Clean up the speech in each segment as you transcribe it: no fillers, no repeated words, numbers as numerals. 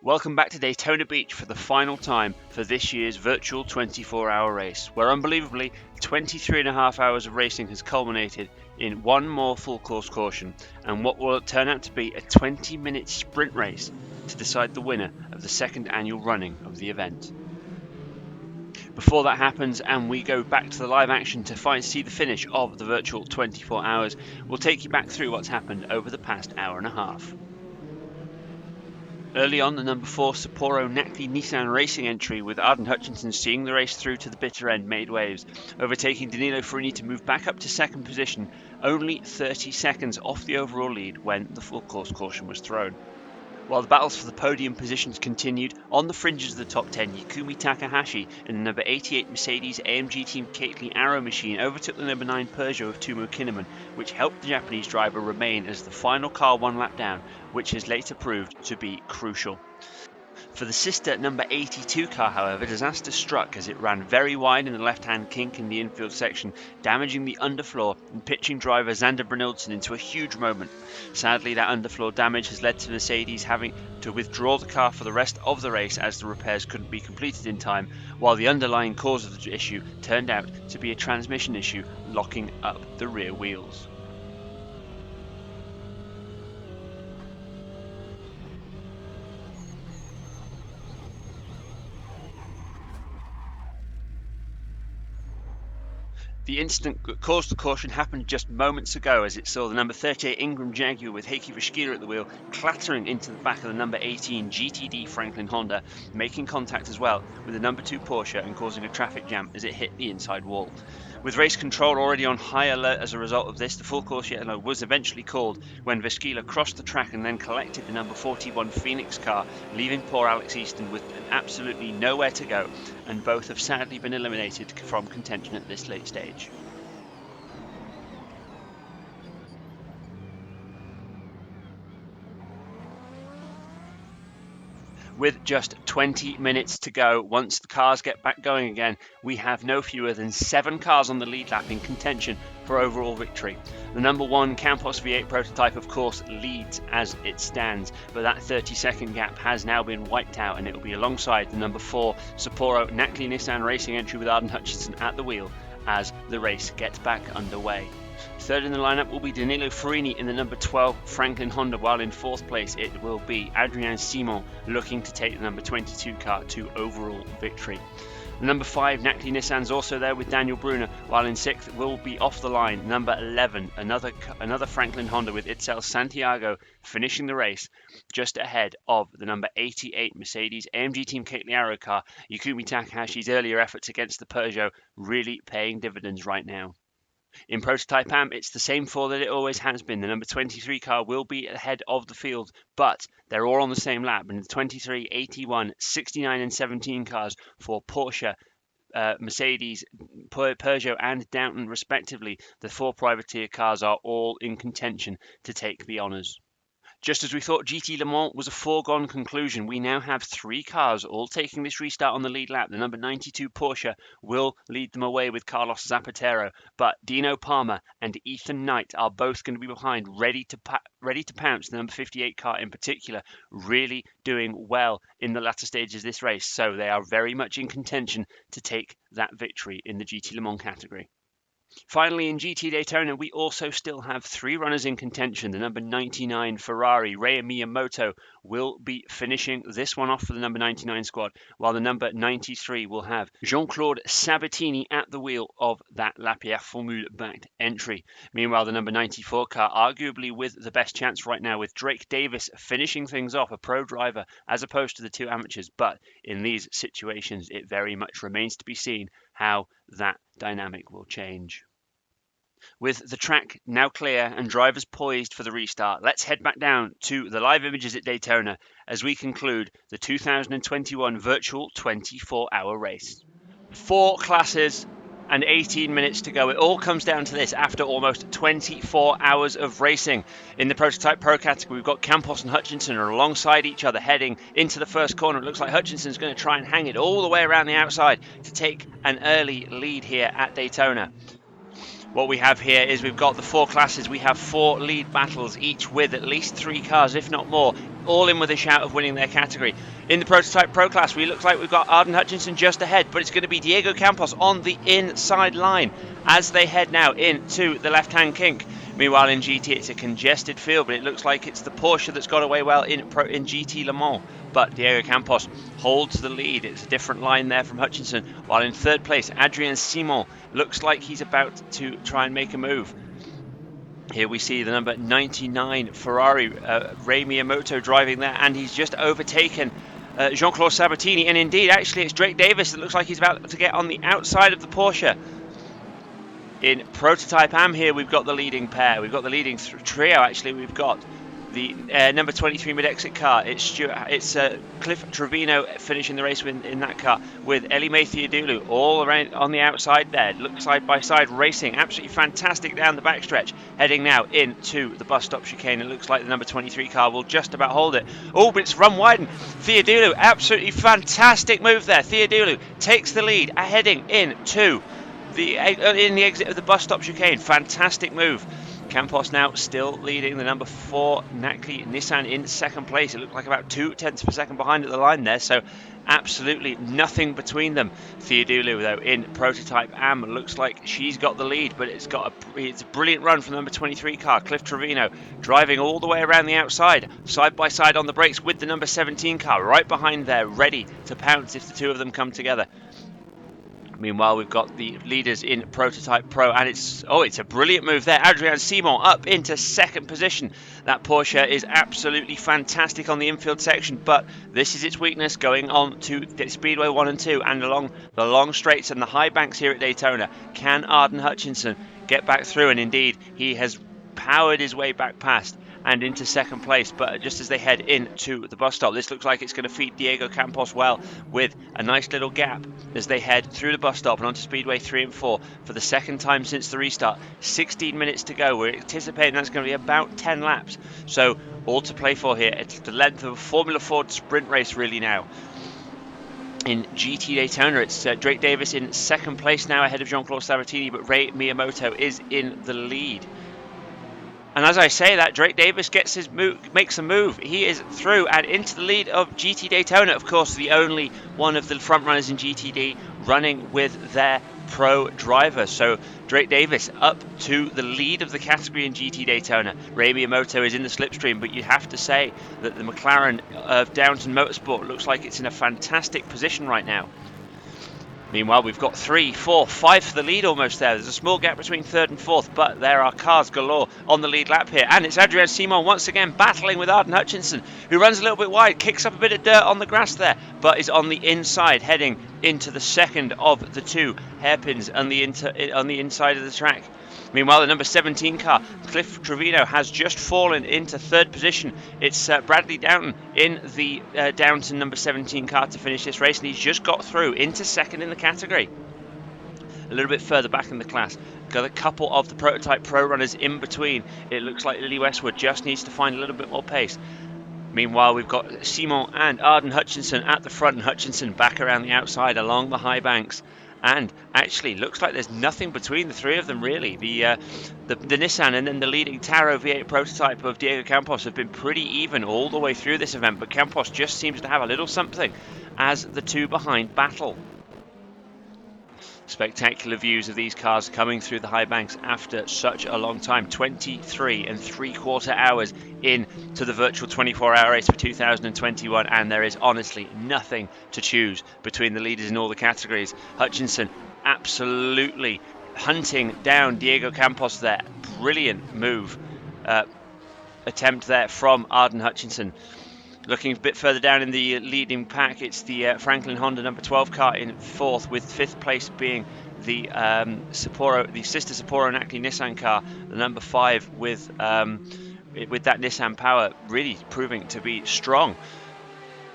Welcome back to Daytona Beach for the final time for this year's virtual 24-hour race, where unbelievably 23 and a half hours of racing has culminated in one more full course caution and what will turn out to be a 20-minute sprint race to decide the winner of the second annual running of the event. Before that happens and we go back to the live action to see the finish of the virtual 24 hours, we'll take you back through what's happened over the past hour and a half. Early on, the number 4 Sapporo Nacti Nissan Racing entry with Arden Hutchinson seeing the race through to the bitter end made waves, overtaking Danilo Furini to move back up to second position, only 30 seconds off the overall lead when the full course caution was thrown. While the battles for the podium positions continued, on the fringes of the top 10, Yukumi Takahashi and the number 88 Mercedes AMG Team Kately Arrow machine overtook the number 9 Peugeot of Tumo Kinnaman, which helped the Japanese driver remain as the final car one lap down, which has later proved to be crucial. For the sister number 82 car, however, disaster struck as it ran very wide in the left-hand kink in the infield section, damaging the underfloor and pitching driver Zander Brynildsen into a huge moment. Sadly, that underfloor damage has led to Mercedes having to withdraw the car for the rest of the race as the repairs couldn't be completed in time, while the underlying cause of the issue turned out to be a transmission issue locking up the rear wheels. The incident that caused the caution happened just moments ago as it saw the number 38 Ingram Jaguar with Heikki Vashkila at the wheel clattering into the back of the number 18 GTD Franklin Honda, making contact as well with the number 2 Porsche and causing a traffic jam as it hit the inside wall. With race control already on high alert as a result of this, the full course yellow was eventually called when Vashkila crossed the track and then collected the number 41 Phoenix car, leaving poor Alex Easton with absolutely nowhere to go, and both have sadly been eliminated from contention at this late stage. With just 20 minutes to go, once the cars get back going again, we have no fewer than 7 cars on the lead lap in contention for overall victory. The number 1 Campos V8 prototype, of course, leads as it stands, but that 30-second gap has now been wiped out and it will be alongside the number 4 Sapporo Nacti Nissan Racing entry with Arden Hutchinson at the wheel as the race gets back underway. Third in the lineup will be Danilo Furini in the number 12 Franklin Honda, while in 4th place it will be Adrien Simon looking to take the number 22 car to overall victory. The number 5 Nacti Nissan's also there with Daniel Brunner, while in 6th will be off the line number 11, another Franklin Honda with Itzel Santiago finishing the race just ahead of the number 88 Mercedes AMG Team Kately Arrow car. Yukumi Takahashi's earlier efforts against the Peugeot really paying dividends right now. In Prototype AM, it's the same 4 that it always has been. The number 23 car will be ahead of the field, but they're all on the same lap. And the 23, 81, 69 and 17 cars for Porsche, Mercedes, Peugeot and Downton respectively, the 4 privateer cars are all in contention to take the honours. Just as we thought GT Le Mans was a foregone conclusion, we now have 3 cars all taking this restart on the lead lap. The number 92 Porsche will lead them away with Carlos Zapatero, but Dino Palmer and Ethan Knight are both going to be behind, ready to pounce. The number 58 car in particular really doing well in the latter stages of this race, so they are very much in contention to take that victory in the GT Le Mans category. Finally, in GT Daytona, we also still have 3 runners in contention. The number 99 Ferrari, Rei Miyamoto, will be finishing this one off for the number 99 squad, while the number 93 will have Jean-Claude Sabatini at the wheel of that Lapierre Formule-backed entry. Meanwhile, the number 94 car, arguably with the best chance right now, with Drake Davis finishing things off, a pro driver, as opposed to the 2 amateurs. But in these situations, it very much remains to be seen how that dynamic will change. With the track now clear and drivers poised for the restart, let's head back down to the live images at Daytona as we conclude the 2021 virtual 24-hour race. 4 classes and 18 minutes to go. It all comes down to this after almost 24 hours of racing. In the Prototype Pro category, we've got Campos and Hutchinson are alongside each other heading into the first corner. It looks like Hutchinson's going to try and hang it all the way around the outside to take an early lead here at Daytona. What we have here is we've got the 4 classes. We have 4 lead battles, each with at least 3 cars, if not more, all in with a shout of winning their category. In the Prototype Pro class, we look like we've got Arden Hutchinson just ahead, but it's going to be Diego Campos on the inside line as they head now into the left-hand kink. Meanwhile, in GT, it's a congested field, but it looks like it's the Porsche that's got away well in GT Le Mans. But Diego Campos holds the lead. It's a different line there from Hutchinson. While in third place, Adrien Simon looks like he's about to try and make a move. Here we see the number 99 Ferrari, Ray Miyamoto driving there, and he's just overtaken Jean-Claude Sabatini. And indeed, actually, it's Drake Davis that looks like he's about to get on the outside of the Porsche. In Prototype Am here, we've got the leading pair. We've got the leading trio, actually. We've got the number 23 mid-exit car. It's Cliff Trevino finishing the race in that car with Elimay Theodoulou all around on the outside there. Look side by side racing. Absolutely fantastic down the backstretch. Heading now into the bus stop chicane. It looks like the number 23 car will just about hold it. Oh, but it's run wide. Theodoulou, absolutely fantastic move there. Theodoulou takes the lead, heading into the exit of the bus stop chicane. Fantastic move. Campos now still leading the number 4 Nacli Nissan in second place. It looked like about 0.2 of a second behind at the line there, so absolutely nothing between them. Theodoulou, though, in Prototype Am, looks like she's got the lead, but it's a brilliant run from the number 23 car. Cliff Trevino driving all the way around the outside, side by side on the brakes with the number 17 car right behind there, ready to pounce if the two of them come together. Meanwhile, we've got the leaders in Prototype Pro, and it's a brilliant move there. Adrien Simon up into second position. That Porsche is absolutely fantastic on the infield section, but this is its weakness going on to the Speedway 1 and 2 and along the long straights and the high banks here at Daytona. Can Arden Hutchinson get back through? And indeed, he has powered his way back past and into second place, but just as they head into the bus stop, this looks like it's going to feed Diego Campos well, with a nice little gap as they head through the bus stop and onto Speedway 3 and 4 for the second time since the restart. 16 minutes to go. We're anticipating that's going to be about 10 laps, so all to play for here. It's the length of a Formula Ford sprint race really now. In GT Daytona, it's Drake Davis in second place now ahead of Jean-Claude Sabatini, but Ray Miyamoto is in the lead. And as I say that, Drake Davis makes a move. He is through and into the lead of GT Daytona. Of course, the only one of the front runners in GTD running with their pro driver. So Drake Davis up to the lead of the category in GT Daytona. Ray Miyamoto is in the slipstream, but you have to say that the McLaren of Downton Motorsport looks like it's in a fantastic position right now. Meanwhile, we've got 3, 4, 5 for the lead almost there. There's a small gap between third and fourth, but there are cars galore on the lead lap here. And it's Adrien Simon once again battling with Arden Hutchinson, who runs a little bit wide, kicks up a bit of dirt on the grass there, but is on the inside, heading into the second of the 2 hairpins on the inside of the track. Meanwhile, the number 17 car, Cliff Trevino, has just fallen into third position. It's Bradley Downton in the Downton number 17 car to finish this race, and he's just got through into second in the category. A little bit further back in the class, got a couple of the Prototype Pro runners in between. It looks like Lily Westwood just needs to find a little bit more pace. Meanwhile, we've got Simon and Arden Hutchinson at the front, and Hutchinson back around the outside along the high banks. And actually, looks like there's nothing between the three of them, really. The Nissan and then the leading Taro V8 prototype of Diego Campos have been pretty even all the way through this event, but Campos just seems to have a little something as the two behind battle. Spectacular views of these cars coming through the high banks after such a long time. 23 and 3/4 hours into the virtual 24-hour race for 2021, and there is honestly nothing to choose between the leaders in all the categories. Hutchinson absolutely hunting down Diego Campos there. Brilliant move attempt there from Arden Hutchinson. Looking a bit further down in the leading pack, it's the Franklin Honda number 12 car in fourth, with fifth place being the the sister Sapporo Nacli Nissan car, the number 5 with that Nissan power really proving to be strong.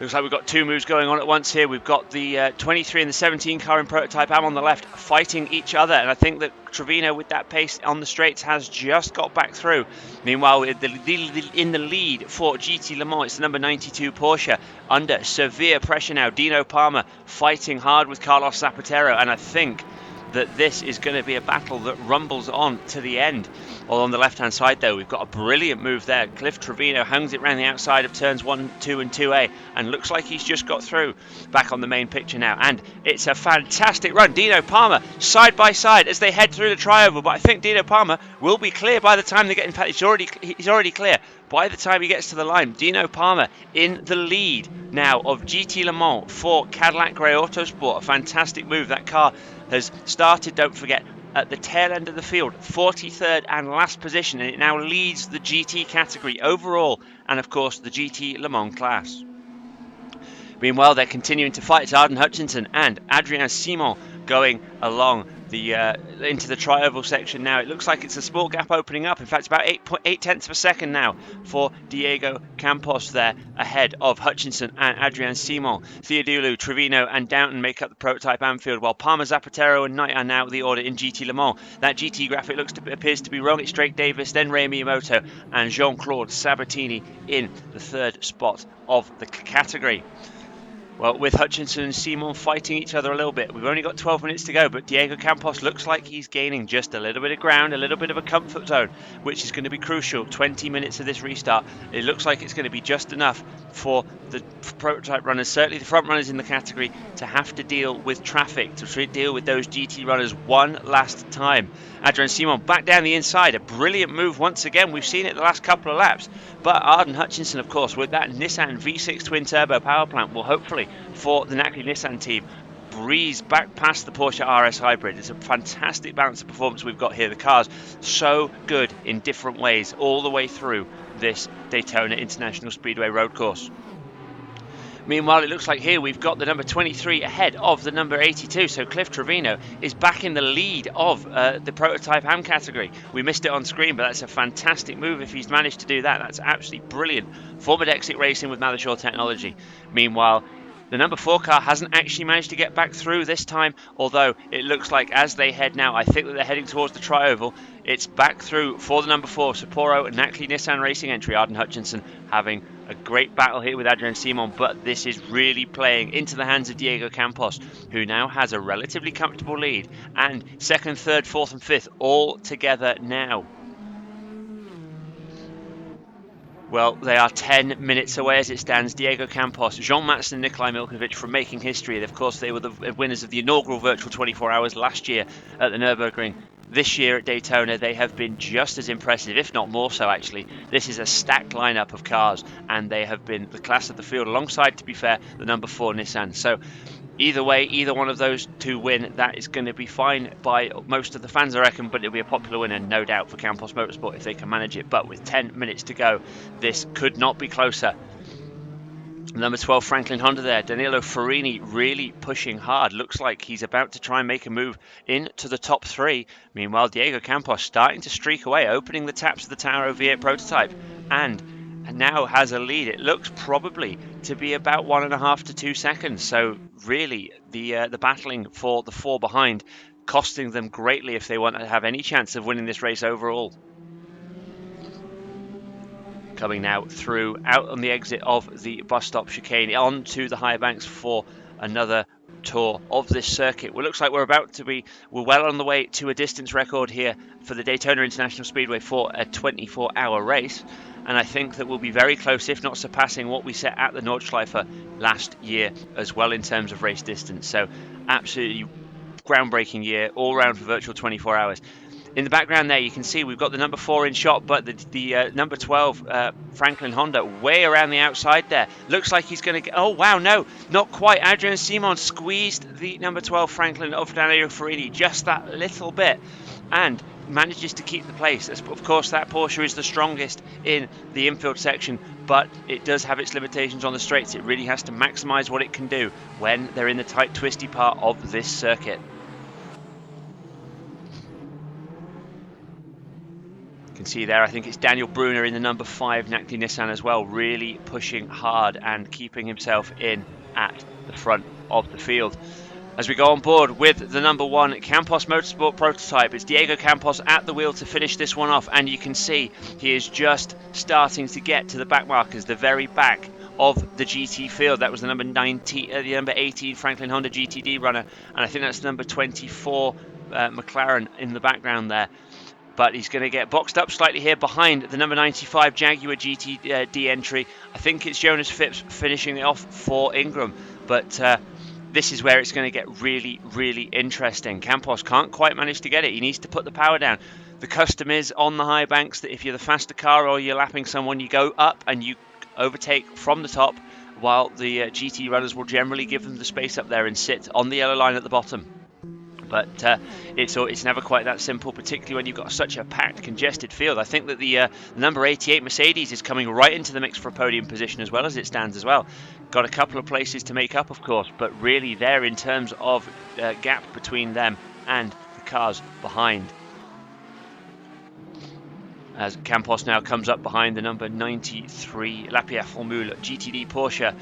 Looks like we've got 2 moves going on at once here. We've got the 23 and the 17 car in Prototype Am on the left fighting each other, and I think that Trevino with that pace on the straights has just got back through. Meanwhile, in the lead for GT Le Mans, it's the number 92 Porsche under severe pressure now. Dino Palmer fighting hard with Carlos Zapatero, and I think that this is going to be a battle that rumbles on to the end. Well, on the left-hand side, though, we've got a brilliant move there. Cliff Trevino hangs it around the outside of turns 1, 2 and 2A and looks like he's just got through. Back on the main picture now, and it's a fantastic run. Dino Palmer side by side as they head through the trioval, but I think Dino Palmer will be clear by the time they get in fact he's already clear by the time he gets to the line. Dino Palmer in the lead now of GT Le Mans for Cadillac Grey Autosport. A fantastic move. That car has started, don't forget, at the tail end of the field, 43rd and last position, and it now leads the GT category overall and of course the GT Le Mans class. Meanwhile, they're continuing to fight. It's Arden Hutchinson and Adrien Simon going along into the tri-oval section now. It looks like it's a small gap opening up. In fact, it's about 8 tenths of a second now for Diego Campos there ahead of Hutchinson and Adrien Simon. Theodulu, Trevino and Downton make up the prototype Anfield, while Palmer, Zapatero and Knight are now the order in GT Le Mans. That GT graphic appears to be wrong. It's Drake Davis, then Ray Miyamoto and Jean-Claude Sabatini in the third spot of the category. Well, with Hutchinson and Simon fighting each other a little bit, we've only got 12 minutes to go, but Diego Campos looks like he's gaining just a little bit of ground, a little bit of a comfort zone, which is going to be crucial. 20 minutes of this restart. It looks like it's going to be just enough for the prototype runners, certainly the front runners in the category, to have to deal with traffic, to deal with those GT runners one last time. Adrien Simon back down the inside, a brilliant move once again. We've seen it the last couple of laps, but Arden Hutchinson, of course, with that Nissan V6 twin turbo power plant, will hopefully, for the Nackley Nissan team, breeze back past the Porsche RS Hybrid. It's a fantastic balance of performance we've got here. The car's so good in different ways all the way through this Daytona International Speedway road course. Meanwhile, it looks like here we've got the number 23 ahead of the number 82, so Cliff Trevino is back in the lead of the prototype AM category. We missed it on screen, but that's a fantastic move if he's managed to do that. That's absolutely brilliant. Forward exit racing with Mothershore technology. Meanwhile, the number 4 car hasn't actually managed to get back through this time, although it looks like as they head now, I think that they're heading towards the tri-oval. It's back through for the number 4, Sapporo and Nackley Nissan Racing entry. Arden Hutchinson having a great battle here with Adrien Simon, but this is really playing into the hands of Diego Campos, who now has a relatively comfortable lead, and 2nd, 3rd, 4th and 5th all together now. Well, they are 10 minutes away as it stands. Diego Campos, Jean Matson and Nikolai Milkovic from making history. Of course, they were the winners of the inaugural virtual 24 hours last year at the Nürburgring. This year at Daytona, they have been just as impressive, if not more so, actually. This is a stacked lineup of cars, and they have been the class of the field alongside, to be fair, the number 4 Nissan. So either way, either one of those two win, that is going to be fine by most of the fans, I reckon, but it'll be a popular winner, no doubt, for Campos Motorsport if they can manage it. But with 10 minutes to go, this could not be closer. Number 12, Franklin Honda there. Danilo Ferrini really pushing hard. Looks like he's about to try and make a move into the top 3. Meanwhile, Diego Campos starting to streak away, opening the taps of the Tauro V8 prototype, and now has a lead. It looks probably to be about 1.5 to 2 seconds. So really, the battling for the 4 behind, costing them greatly if they want to have any chance of winning this race overall. Coming now through, out on the exit of the bus stop chicane, onto the higher banks for another tour of this circuit. Well, it looks like we're well on the way to a distance record here for the Daytona International Speedway for a 24-hour race. And I think that we'll be very close, if not surpassing what we set at the Nordschleife last year as well in terms of race distance. So absolutely groundbreaking year all round for virtual 24 hours. In the background there, you can see we've got the number 4 in shot, but the number 12, Franklin Honda, way around the outside there. Looks like he's going to get... Oh, wow, no, not quite. Adrien Simon squeezed the number 12, Franklin, of Danilo Ferrini just that little bit and manages to keep the place. Of course, that Porsche is the strongest in the infield section, but it does have its limitations on the straights. It really has to maximise what it can do when they're in the tight, twisty part of this circuit. Can see there, I think it's Daniel Brunner in the number 5 Nackley Nissan as well, really pushing hard and keeping himself in at the front of the field. As we go on board with the number 1 Campos Motorsport prototype, it's Diego Campos at the wheel to finish this one off, and you can see he is just starting to get to the back markers, the very back of the GT field. That was the number 18 Franklin Honda GTD runner, and I think that's the number 24 McLaren in the background there. But he's going to get boxed up slightly here behind the number 95 Jaguar GTD entry. I think it's Jonas Phipps finishing it off for Ingram. But this is where it's going to get really, really interesting. Campos can't quite manage to get it. He needs to put the power down. The custom is on the high banks that if you're the faster car or you're lapping someone, you go up and you overtake from the top, while the GT runners will generally give them the space up there and sit on the yellow line at the bottom. But it's never quite that simple, particularly when you've got such a packed, congested field. I think that the number 88 Mercedes is coming right into the mix for a podium position as well as it stands as well. Got a couple of places to make up, of course, but really there in terms of gap between them and the cars behind. As Campos now comes up behind the number 93 Lapierre Formule GTD Porsche.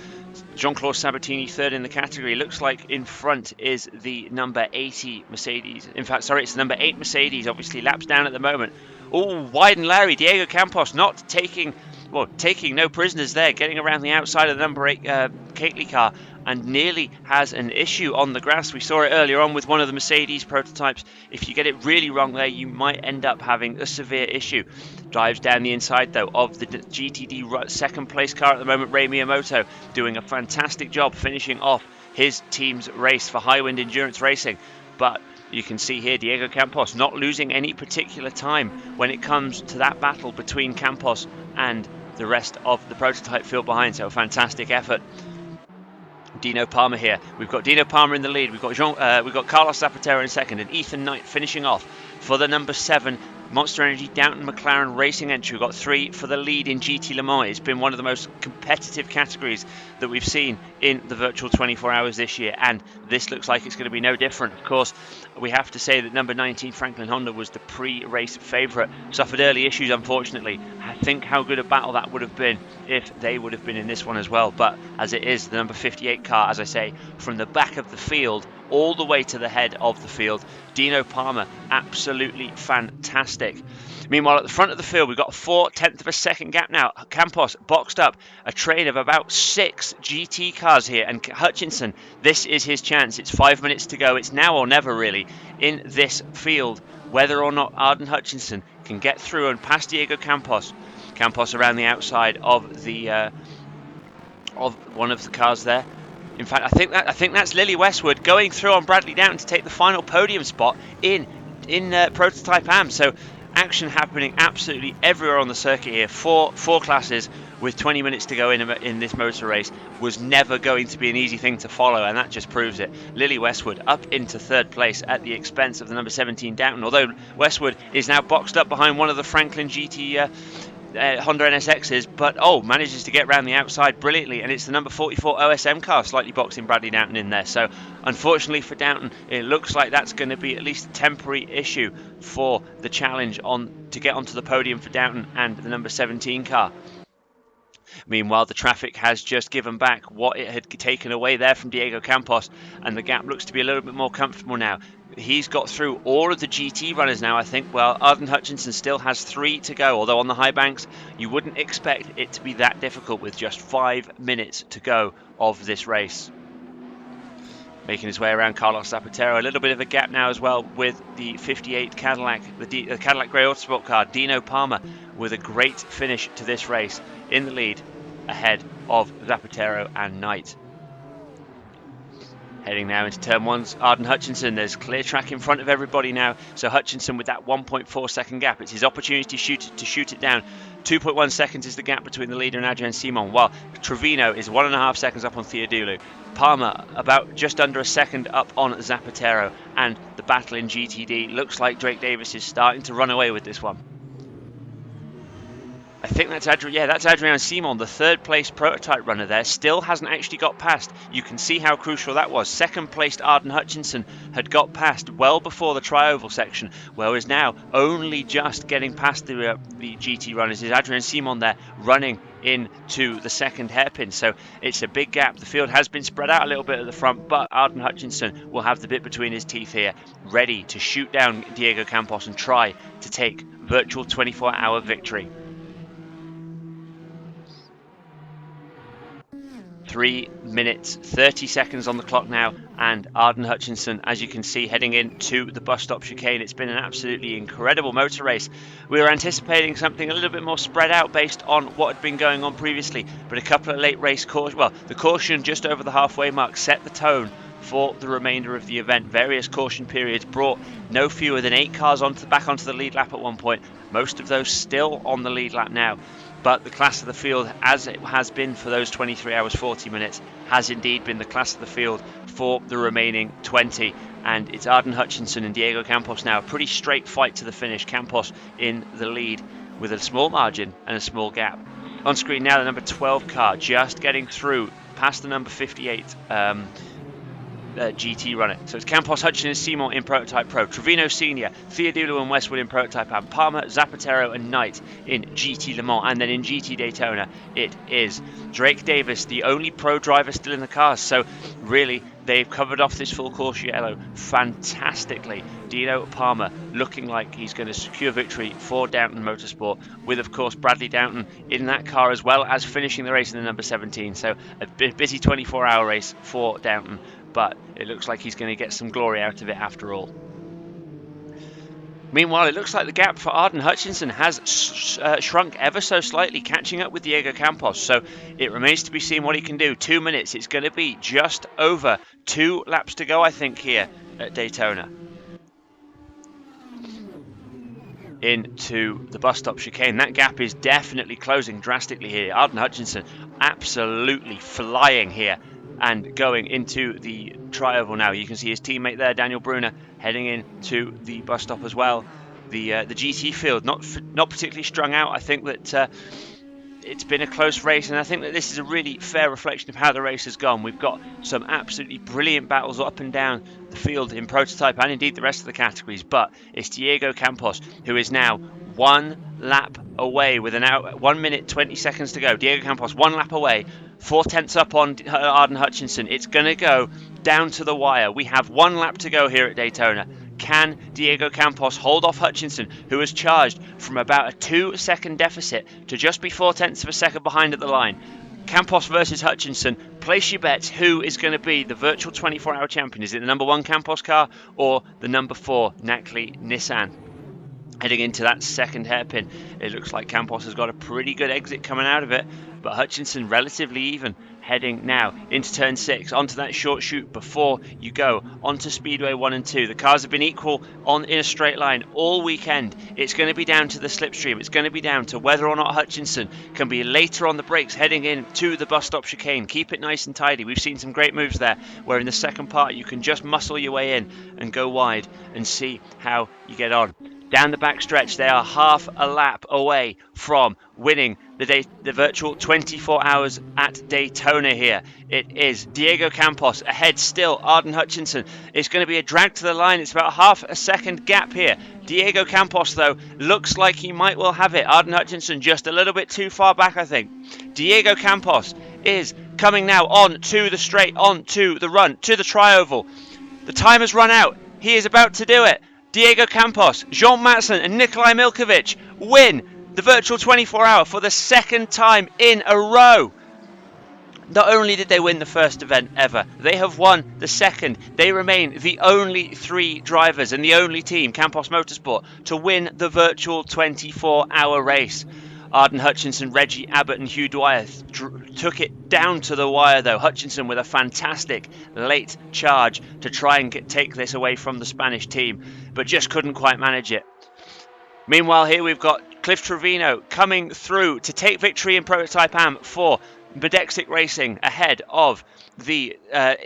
Jean-Claude Sabatini third in the category. Looks like in front is the number 80 Mercedes. In fact, sorry, it's the number 8 Mercedes, obviously laps down at the moment. Oh, wide and Larry. Diego Campos not taking no prisoners there, getting around the outside of the number 8 Kately car, and nearly has an issue on the grass. We saw it earlier on with one of the Mercedes prototypes. If you get it really wrong there, you might end up having a severe issue. Drives down the inside, though, of the GTD second place car at the moment, Rei Miyamoto, doing a fantastic job finishing off his team's race for Highwind Endurance Racing. But you can see here Diego Campos not losing any particular time when it comes to that battle between Campos and the rest of the prototype field behind. So a fantastic effort. Dino Palmer here. We've got Dino Palmer in the lead. We've got Carlos Zapatero in second, and Ethan Knight finishing off for the number 7 Monster Energy Downton McLaren Racing entry. We've got 3 for the lead in GT Le Mans. It's been one of the most competitive categories that we've seen in the virtual 24 hours this year, and this looks like it's going to be no different. Of course, we have to say that number 19 Franklin Honda was the pre-race favourite. Suffered early issues, unfortunately. I think how good a battle that would have been if they would have been in this one as well. But as it is, the number 58 car, as I say, from the back of the field all the way to the head of the field. Dino Palmer, absolutely fantastic. Meanwhile, at the front of the field, we've got a 0.4 of a second gap now. Campos boxed up a train of about 6 GT cars here, and Hutchinson, this is his chance. It's 5 minutes to go. It's now or never, really, in this field, whether or not Arden Hutchinson can get through and pass Diego Campos. Campos around the outside of the of one of the cars there. In fact, I think that's Lily Westwood going through on Bradley Downton to take the final podium spot in Prototype Am. So action happening absolutely everywhere on the circuit here. Four classes with 20 minutes to go in this motor race was never going to be an easy thing to follow, and that just proves it. Lily Westwood up into third place at the expense of the number 17 Downton, although Westwood is now boxed up behind one of the Franklin GT Honda NSXs, but manages to get round the outside brilliantly, and it's the number 44 OSM car slightly boxing Bradley Downton in there. So unfortunately for Downton, it looks like that's going to be at least a temporary issue for the challenge to get onto the podium for Downton and the number 17 car. Meanwhile, the traffic has just given back what it had taken away there from Diego Campos, and the gap looks to be a little bit more comfortable now. He's got through all of the GT runners now, I think. Well, Arden Hutchinson still has 3 to go, although on the high banks, you wouldn't expect it to be that difficult with just 5 minutes to go of this race. Making his way around Carlos Zapatero. A little bit of a gap now as well with the 58 Cadillac, the Cadillac Grey Autosport car. Dino Palmer with a great finish to this race in the lead ahead of Zapatero and Knight. Heading now into turn 1's Arden Hutchinson. There's clear track in front of everybody now. So Hutchinson with that 1.4 second gap. It's his opportunity to shoot it down. 2.1 seconds is the gap between the leader and Adrian Simon, while Trevino is 1.5 seconds up on Theodoulou. Palmer about just under a second up on Zapatero. And the battle in GTD looks like Drake Davis is starting to run away with this one. I think that's Adrian Simon, the third place prototype runner there, still hasn't actually got past. You can see how crucial that was. Second placed Arden Hutchinson had got past well before the tri-oval section, whereas now only just getting past the GT runners is Adrian Simon there running into the second hairpin. So it's a big gap. The field has been spread out a little bit at the front, but Arden Hutchinson will have the bit between his teeth here, ready to shoot down Diego Campos and try to take virtual 24-hour victory. 3 minutes 30 seconds on the clock now, and Arden Hutchinson, as you can see, heading into the bus stop chicane. It's been an absolutely incredible motor race. We were anticipating something a little bit more spread out based on what had been going on previously, but a couple of late race cautions, well, the caution just over the halfway mark set the tone for the remainder of the event. Various caution periods brought no fewer than 8 cars back onto the lead lap at one point, most of those still on the lead lap now. But the class of the field, as it has been for those 23 hours 40 minutes, has indeed been the class of the field for the remaining 20. And it's Arden Hutchinson and Diego Campos now. A pretty straight fight to the finish. Campos in the lead with a small margin and a small gap. On screen now, the number 12 car just getting through past the number 58 GT runner. So it's Campos, Hutchinson, Seymour in Prototype Pro, Trevino Senior, Theodulo and Westwood in Prototype Am, Palmer, Zapatero and Knight in GT Le Mans, and then in GT Daytona it is Drake Davis, the only pro driver still in the cars. So really they've covered off this full course yellow fantastically. Dino Palmer looking like he's going to secure victory for Downton Motorsport, with of course Bradley Downton in that car as well as finishing the race in the number 17. So a busy 24-hour race for Downton, but it looks like he's going to get some glory out of it after all. Meanwhile, it looks like the gap for Arden Hutchinson has shrunk ever so slightly, catching up with Diego Campos. So it remains to be seen what he can do. 2 minutes. It's going to be just over 2 laps to go, I think, here at Daytona. Into the bus stop chicane. That gap is definitely closing drastically here. Arden Hutchinson absolutely flying here and going into the tri-oval now. You can see his teammate there, Daniel Brunner, heading into the bus stop as well. The GT field not particularly strung out. I think that it's been a close race, and I think that this is a really fair reflection of how the race has gone. We've got some absolutely brilliant battles up and down the field in prototype and indeed the rest of the categories, but it's Diego Campos who is now 1 lap away with 1 minute 20 seconds to go. Diego Campos 1 lap away, 4 tenths up on Arden Hutchinson. It's going to go down to the wire. We have 1 lap to go here at Daytona. Can Diego Campos hold off Hutchinson, who has charged from about a 2-second deficit to just be 4 tenths of a second behind at the line? Campos versus Hutchinson. Place your bets. Who is going to be the virtual 24-hour champion? Is it the number 1 Campos car or the number 4 Nackley Nissan? Heading into that second hairpin, it looks like Campos has got a pretty good exit coming out of it, but Hutchinson relatively even, heading now into turn 6, onto that short chute before you go onto Speedway 1 and 2. The cars have been equal in a straight line all weekend. It's going to be down to the slipstream. It's going to be down to whether or not Hutchinson can be later on the brakes heading in to the bus stop chicane. Keep it nice and tidy. We've seen some great moves there, where in the second part you can just muscle your way in and go wide and see how you get on. Down the back stretch, they are half a lap away from winning the virtual 24 hours at Daytona here. It is Diego Campos ahead still. Arden Hutchinson. It's going to be a drag to the line. It's about half a second gap here. Diego Campos, though, looks like he might well have it. Arden Hutchinson just a little bit too far back, I think. Diego Campos is coming now on to the straight, on to the run, to the tri-oval. The time has run out. He is about to do it. Diego Campos, Jean Matson and Nikolai Milkovic win the virtual 24-hour for the second time in a row. Not only did they win the first event ever, they have won the second. They remain the only 3 drivers and the only team, Campos Motorsport, to win the virtual 24-hour race. Arden Hutchinson, Reggie Abbott and Hugh Dwyer took it down to the wire, though. Hutchinson with a fantastic late charge to try and take this away from the Spanish team, but just couldn't quite manage it. Meanwhile, here we've got Cliff Trevino coming through to take victory in Prototype Am for Medexic Racing ahead of the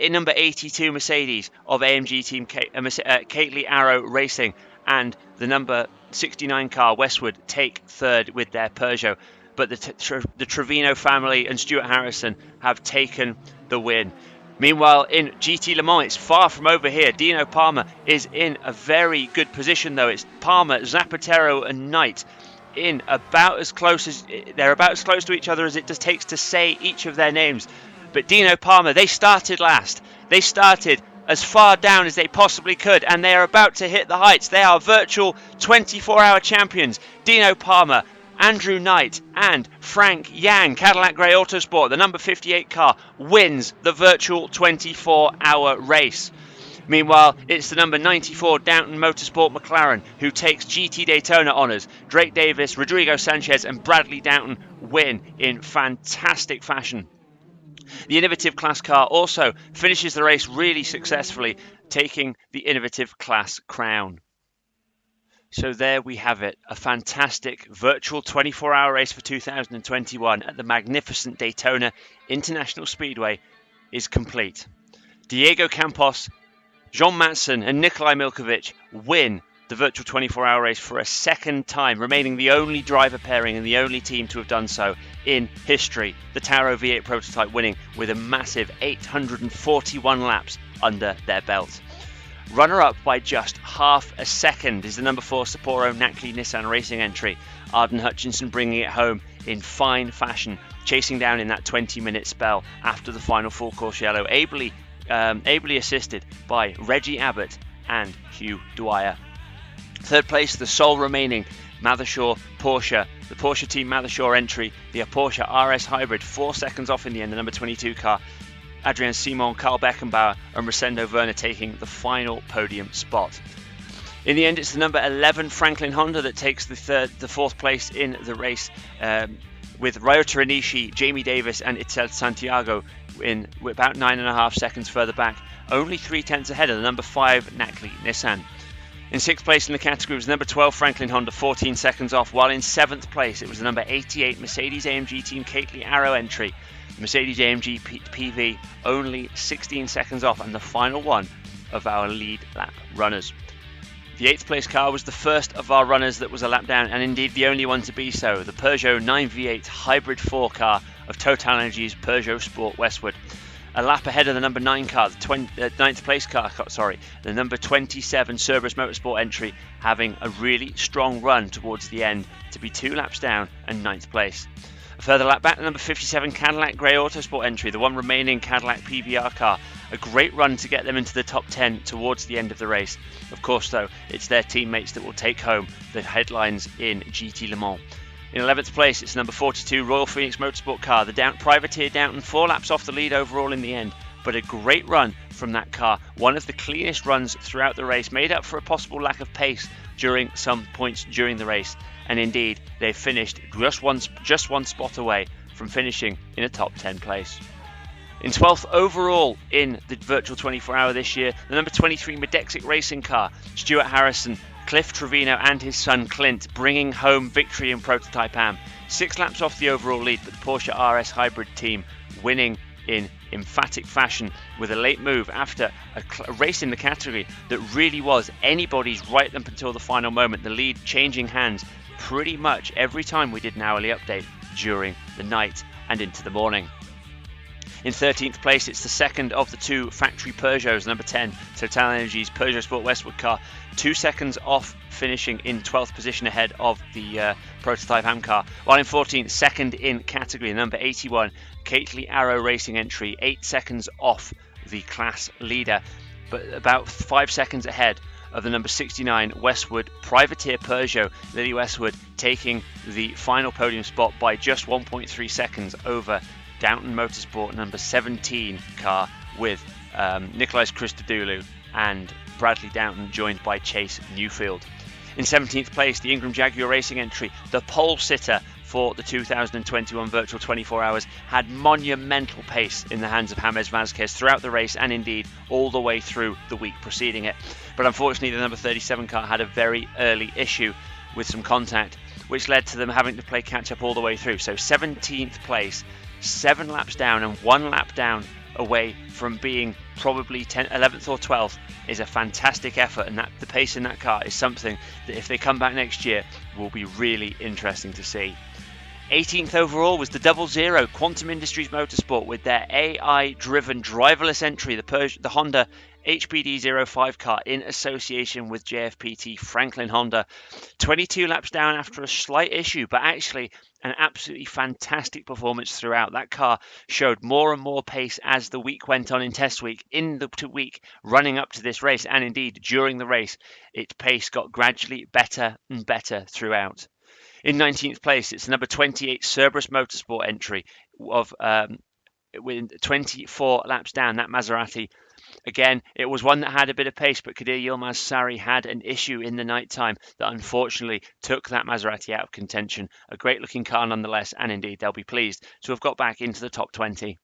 number 82 Mercedes of AMG Team Kately Arrow Racing, and the number 69 car Westwood take third with their Peugeot. But the Trevino family and Stuart Harrison have taken the win. Meanwhile, in GT Le Mans, it's far from over here. Dino Palmer is in a very good position, though. It's Palmer, Zapatero and Knight in about as close to each other as it just takes to say each of their names. But Dino Palmer, they started last. They started as far down as they possibly could, and they are about to hit the heights. They are virtual 24-hour champions. Dino Palmer Andrew Knight and Frank Yang, Cadillac Grey Autosport, the number 58 car, wins the virtual 24-hour race. Meanwhile, it's the number 94 Downton Motorsport McLaren who takes GT Daytona honours. Drake Davis, Rodrigo Sanchez and Bradley Downton win in fantastic fashion. The innovative class car also finishes the race really successfully, taking the innovative class crown. So there we have it, a fantastic virtual 24-hour race for 2021 at the magnificent Daytona International Speedway is complete. Diego Campos, John Matson and Nikolai Milkovic win the virtual 24-hour race for a second time, remaining the only driver pairing and the only team to have done so in history. The Taro V8 prototype winning with a massive 841 laps under their belt. Runner-up by just half a second is the number 4 Sapporo Nacli Nissan Racing entry. Arden Hutchinson bringing it home in fine fashion, chasing down in that 20-minute spell after the final full course yellow, ably assisted by Reggie Abbott and Hugh Dwyer. Third place, the sole remaining Mathershore Porsche. The Porsche team Mathershore entry, the Porsche RS Hybrid, 4 seconds off in the end, the number 22 car. Adrian Simon, Carl Beckenbauer and Rosendo Werner taking the final podium spot. In the end, it's the number 11 Franklin Honda that takes the fourth place in the race, with Ryota Onishi, Jamie Davis and Itzel Santiago in about 9.5 seconds further back, only 0.3 ahead of the number 5 Nacli Nissan. In 6th place in the category was the number 12 Franklin Honda, 14 seconds off, while in 7th place it was the number 88 Mercedes-AMG Team Kately Arrow entry. Mercedes-AMG PV only 16 seconds off, and the final one of our lead lap runners. The 8th place car was the first of our runners that was a lap down, and indeed the only one to be so, the Peugeot 9V8 Hybrid 4 car of TotalEnergies Peugeot Sport Westwood. A lap ahead of the number 9 car, the 9th place car, the number 27 Cerberus Motorsport entry, having a really strong run towards the end to be 2 laps down and 9th place. A further lap back, the number 57 Cadillac Grey Autosport entry, the one remaining Cadillac PBR car. A great run to get them into the top 10 towards the end of the race. Of course, though, it's their teammates that will take home the headlines in GT Le Mans. In 11th place, it's number 42 Royal Phoenix Motorsport car, the Privateer Downton, 4 laps off the lead overall in the end. But a great run from that car, one of the cleanest runs throughout the race, made up for a possible lack of pace during some points during the race. And indeed, they finished just one spot away from finishing in a top 10 place. In 12th overall in the virtual 24-hour this year, the number 23 Medexic Racing car, Stuart Harrison, Cliff Trevino and his son Clint bringing home victory in Prototype Am. 6 laps off the overall lead, but the Porsche RS Hybrid team winning in emphatic fashion with a late move after a race in the category that really was anybody's right up until the final moment, the lead changing hands pretty much every time we did an hourly update during the night and into the morning. In 13th place, it's the second of the 2 factory Peugeots, number 10 TotalEnergies Peugeot Sport Westwood car, 2 seconds off, finishing in 12th position ahead of the Prototype Am car. While in 14th, second in category, number 81 Kately Arrow Racing entry, 8 seconds off the class leader, but about 5 seconds ahead of the number 69 Westwood Privateer Peugeot, Lily Westwood taking the final podium spot by just 1.3 seconds over Downton Motorsport number 17 car with Nicholas Christodoulou and Bradley Downton joined by Chase Newfield. In 17th place, the Ingram Jaguar Racing entry, the pole sitter for the 2021 virtual 24 hours, had monumental pace in the hands of James Vazquez throughout the race and indeed all the way through the week preceding it. But unfortunately, the number 37 car had a very early issue with some contact, which led to them having to play catch up all the way through. So 17th place, 7 laps down and 1 lap down away from being probably 11th or 12th is a fantastic effort, and that the pace in that car is something that if they come back next year will be really interesting to see. 18th overall was the 00 Quantum Industries Motorsport with their AI-driven driverless entry, the Honda HPD05 car in association with JFPT Franklin Honda. 22 laps down after a slight issue, but actually an absolutely fantastic performance throughout. That car showed more and more pace as the week went on in test week, in the week running up to this race, and indeed during the race, its pace got gradually better and better throughout. In 19th place, it's the number 28 Cerberus Motorsport entry of with 24 laps down, that Maserati. Again, it was one that had a bit of pace, but Kadir Yilmaz Sarri had an issue in the night time that unfortunately took that Maserati out of contention. A great looking car nonetheless, and indeed they'll be pleased to have got back into the top 20.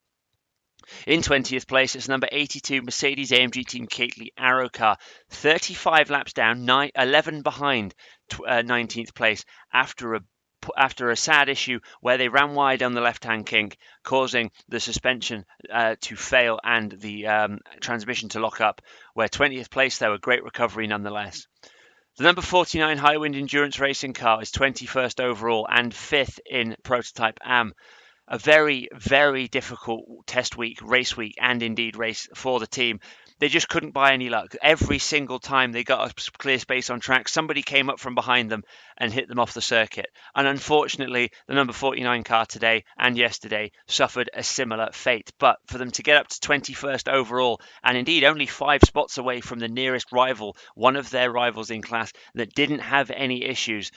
In 20th place, it's number 82 Mercedes-AMG Team Kately Arrow car, 35 laps down, 11 behind 19th place after a sad issue where they ran wide on the left-hand kink, causing the suspension to fail and the transmission to lock up, where 20th place, though, a great recovery nonetheless. The number 49 Highwind Endurance Racing car is 21st overall and 5th in Prototype AM. A very, very difficult test week, race week, and indeed race for the team. They just couldn't buy any luck. Every single time they got a clear space on track, somebody came up from behind them and hit them off the circuit. And unfortunately, the number 49 car today and yesterday suffered a similar fate. But for them to get up to 21st overall, and indeed only 5 spots away from the nearest rival, one of their rivals in class that didn't have any issues,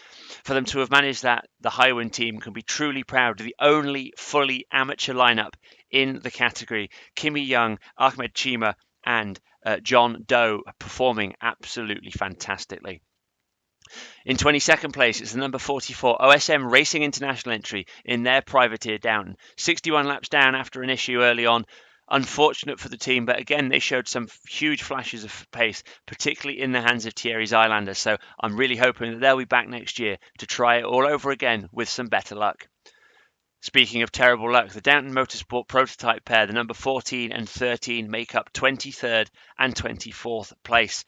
for them to have managed that, the Highwind team can be truly proud. The only fully amateur lineup in the category. Kimi Young, Ahmed Chima, and John Doe performing absolutely fantastically. In 22nd place, it's the number 44 OSM Racing International entry in their privateer Downton. 61 laps down after an issue early on. Unfortunate for the team, but again, they showed some huge flashes of pace, particularly in the hands of Thierry Zylander. So I'm really hoping that they'll be back next year to try it all over again with some better luck. Speaking of terrible luck, the Downton Motorsport prototype pair, the number 14 and 13, make up 23rd and 24th place.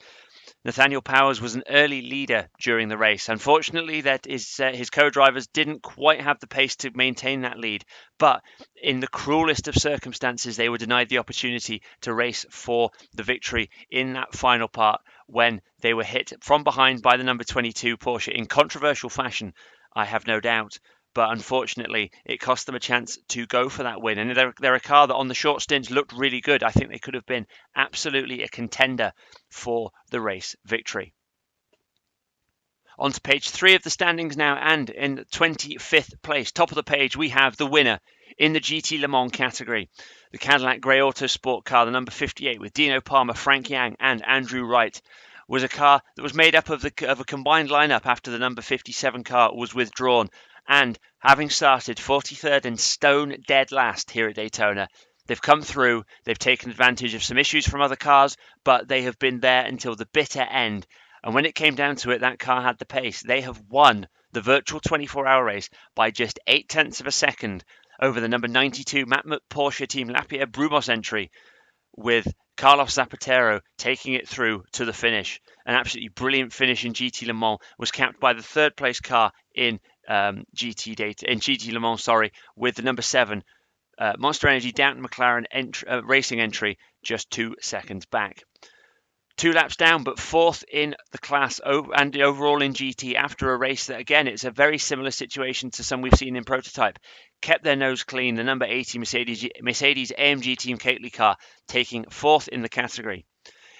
Nathaniel Powers was an early leader during the race. Unfortunately, his co-drivers didn't quite have the pace to maintain that lead, but in the cruelest of circumstances, they were denied the opportunity to race for the victory in that final part when they were hit from behind by the number 22 Porsche in controversial fashion, I have no doubt. But unfortunately, it cost them a chance to go for that win. And they're a car that on the short stint looked really good. I think they could have been absolutely a contender for the race victory. On to page 3 of the standings now, and in 25th place, top of the page, we have the winner in the GT Le Mans category. The Cadillac Grey Auto Sport car, the number 58, with Dino Palmer, Frank Yang, and Andrew Wright, was a car that was made up of a combined lineup after the number 57 car was withdrawn. And having started 43rd and stone dead last here at Daytona, they've come through, they've taken advantage of some issues from other cars, but they have been there until the bitter end. And when it came down to it, that car had the pace. They have won the virtual 24-hour race by just 0.8 of a second over the number 92 Matmut Porsche Team Lapierre Brumos entry, with Carlos Zapatero taking it through to the finish. An absolutely brilliant finish in GT Le Mans was capped by the third place car in GT Le Mans, with the number 7 Monster Energy Downton McLaren racing entry just 2 seconds back. 2 laps down, but 4th in the class and overall in GT after a race that, again, it's a very similar situation to some we've seen in prototype. Kept their nose clean, the number 80 Mercedes AMG Team Kately car taking 4th in the category.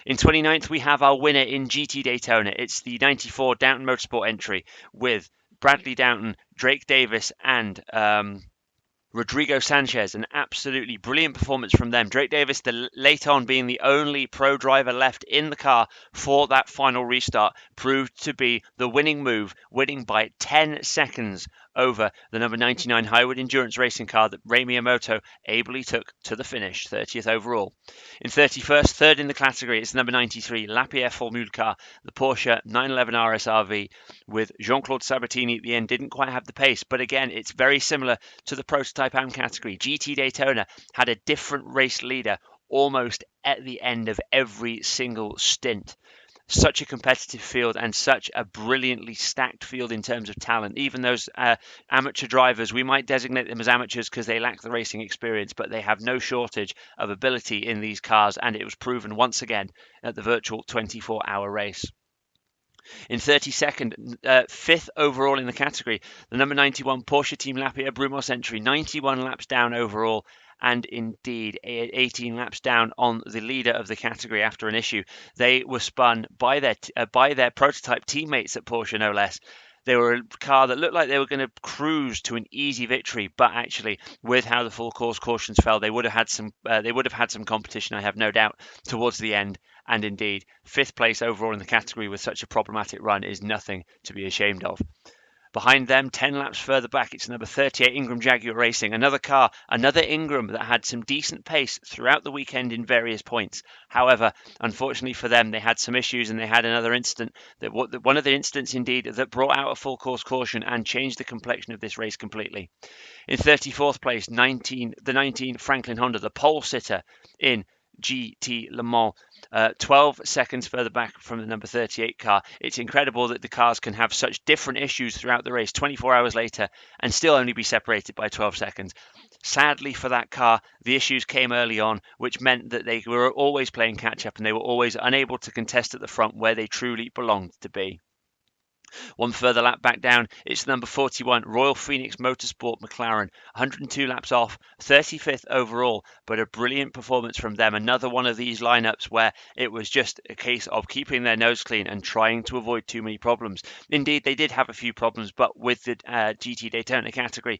In 29th, we have our winner in GT Daytona. It's the 94 Downton Motorsport entry with Bradley Downton, Drake Davis, and Rodrigo Sanchez. An absolutely brilliant performance from them. Drake Davis, late on being the only pro driver left in the car for that final restart, proved to be the winning move, winning by 10 seconds over the number 99 Highwood Endurance Racing car that Rei Miyamoto ably took to the finish, 30th overall. In 31st, third in the category, it's number 93 Lapierre Formule car, the Porsche 911 RSRV, with Jean-Claude Sabatini at the end. Didn't quite have the pace, but again, it's very similar to the prototype AM category. GT Daytona had a different race leader almost at the end of every single stint. Such a competitive field and such a brilliantly stacked field in terms of talent. Even those amateur drivers, we might designate them as amateurs because they lack the racing experience, but they have no shortage of ability in these cars, and it was proven once again at the virtual 24-hour race. In 32nd, 5th overall in the category, the number 91 Porsche Team Lapierre Brumos entry, 91 laps down overall, and indeed 18 laps down on the leader of the category after an issue. They were spun by their prototype teammates at Porsche, no less. They were a car that looked like they were going to cruise to an easy victory, but actually, with how the full course cautions fell, they would have had some. They would have had some competition, I have no doubt, towards the end. And indeed, 5th place overall in the category with such a problematic run is nothing to be ashamed of. Behind them, 10 laps further back, it's number 38 Ingram Jaguar Racing, another car, another Ingram that had some decent pace throughout the weekend in various points. However, unfortunately for them, they had some issues and they had another incident, one of the incidents indeed, that brought out a full course caution and changed the complexion of this race completely. In 34th place, the 19 Franklin Honda, the pole sitter in GT Le Mans, 12 seconds further back from the number 38 car. It's incredible that the cars can have such different issues throughout the race 24 hours later and still only be separated by 12 seconds. Sadly for that car, the issues came early on, which meant that they were always playing catch up and they were always unable to contest at the front where they truly belonged to be. One further lap back down, it's number 41, Royal Phoenix Motorsport McLaren, 102 laps off, 35th overall, but a brilliant performance from them. Another one of these lineups where it was just a case of keeping their nose clean and trying to avoid too many problems. Indeed, they did have a few problems, but with the GT Daytona category,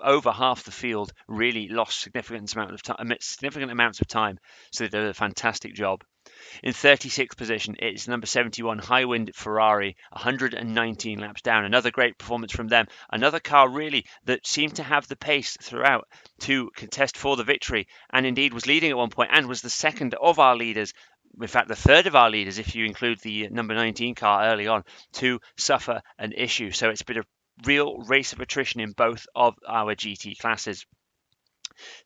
over half the field really lost significant amounts of time, so they did a fantastic job. In 36th position, it's number 71, Highwind Ferrari, 119 laps down. Another great performance from them. Another car, really, that seemed to have the pace throughout to contest for the victory, and indeed was leading at one point and was the second of our leaders. In fact, the third of our leaders, if you include the number 19 car early on, to suffer an issue. So it's been a real race of attrition in both of our GT classes.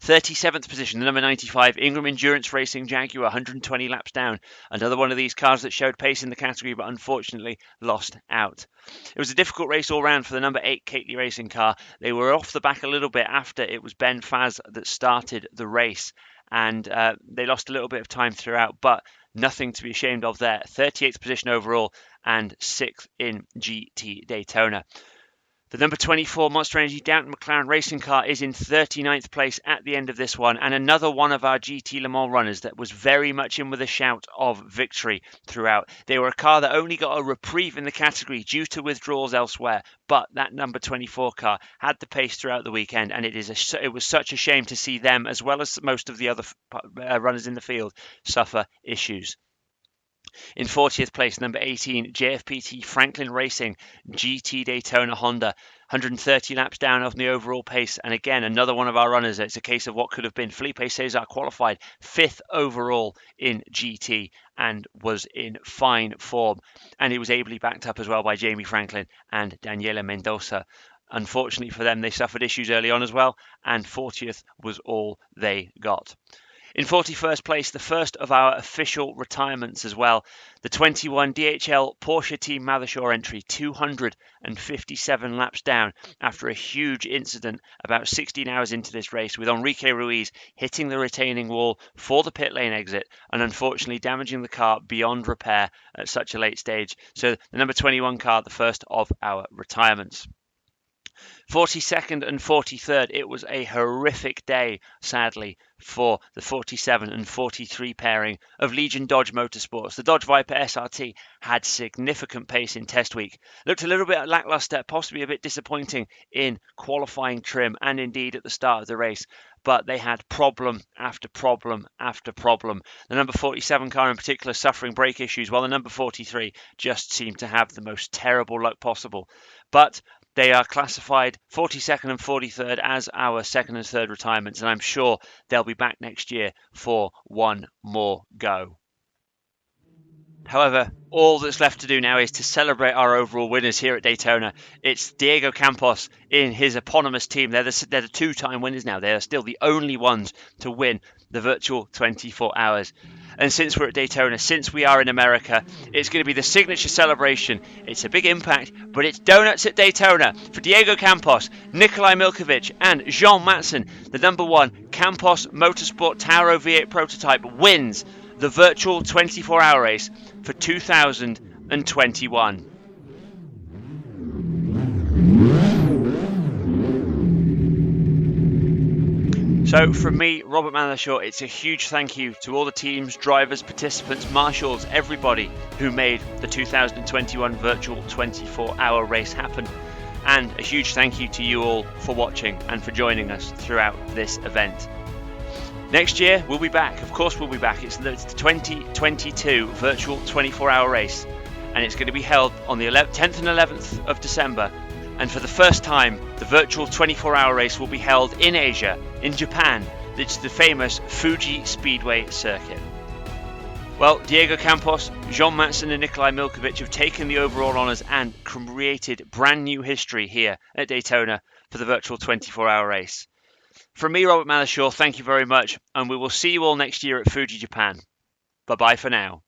37th position, the number 95 Ingram Endurance Racing Jaguar, 120 laps down. Another one of these cars that showed pace in the category but unfortunately lost out. It was a difficult race all round for the number 8 Cately Racing car. They were off the back a little bit after it was Ben Faz that started the race, and they lost a little bit of time throughout, but nothing to be ashamed of there. 38th position overall and 6th in GT Daytona. The number 24 Monster Energy Downton McLaren racing car is in 39th place at the end of this one, and another one of our GT Le Mans runners that was very much in with a shout of victory throughout. They were a car that only got a reprieve in the category due to withdrawals elsewhere, but that number 24 car had the pace throughout the weekend, and it was such a shame to see them, as well as most of the other runners in the field, suffer issues. In 40th place, number 18, JFPT Franklin Racing GT Daytona Honda, 130 laps down on the overall pace. And again, another one of our runners. It's a case of what could have been. Felipe Cesar qualified 5th overall in GT and was in fine form. And he was ably backed up as well by Jamie Franklin and Daniela Mendoza. Unfortunately for them, they suffered issues early on as well, and 40th was all they got. In 41st place, the first of our official retirements as well, the 21 DHL Porsche Team Mathershore entry, 257 laps down after a huge incident about 16 hours into this race, with Enrique Ruiz hitting the retaining wall for the pit lane exit and unfortunately damaging the car beyond repair at such a late stage. So the number 21 car, the first of our retirements. 42nd and 43rd, it was a horrific day, sadly, for the 47 and 43 pairing of Legion Dodge Motorsports. The Dodge Viper SRT had significant pace in test week. Looked a little bit lackluster, possibly a bit disappointing in qualifying trim and indeed at the start of the race. But they had problem after problem after problem. The number 47 car in particular suffering brake issues, while the number 43 just seemed to have the most terrible luck possible. But they are classified 42nd and 43rd as our second and third retirements, and I'm sure they'll be back next year for one more go. However, all that's left to do now is to celebrate our overall winners here at Daytona. It's Diego Campos in his eponymous team. They're the two-time winners now. They're still the only ones to win the virtual 24 hours. And since we're at Daytona, since we are in America, it's going to be the signature celebration. It's a big impact, but it's donuts at Daytona for Diego Campos, Nikolai Milkovic, and Jean Matson. The number 1 Campos Motorsport Tauro V8 prototype wins the virtual 24-hour race for 2021. So from me, Robert Mathershaw, it's a huge thank you to all the teams, drivers, participants, marshals, everybody who made the 2021 virtual 24-hour race happen. And a huge thank you to you all for watching and for joining us throughout this event. Next year, we'll be back. Of course, we'll be back. It's the 2022 virtual 24-hour race, and it's going to be held on the 10th and 11th of December. And for the first time, the virtual 24-hour race will be held in Asia, in Japan. It's the famous Fuji Speedway circuit. Well, Diego Campos, Jean Matson and Nikolai Milkovic have taken the overall honours and created brand new history here at Daytona for the virtual 24-hour race. From me, Robert Mathershaw, thank you very much, and we will see you all next year at Fuji, Japan. Bye-bye for now.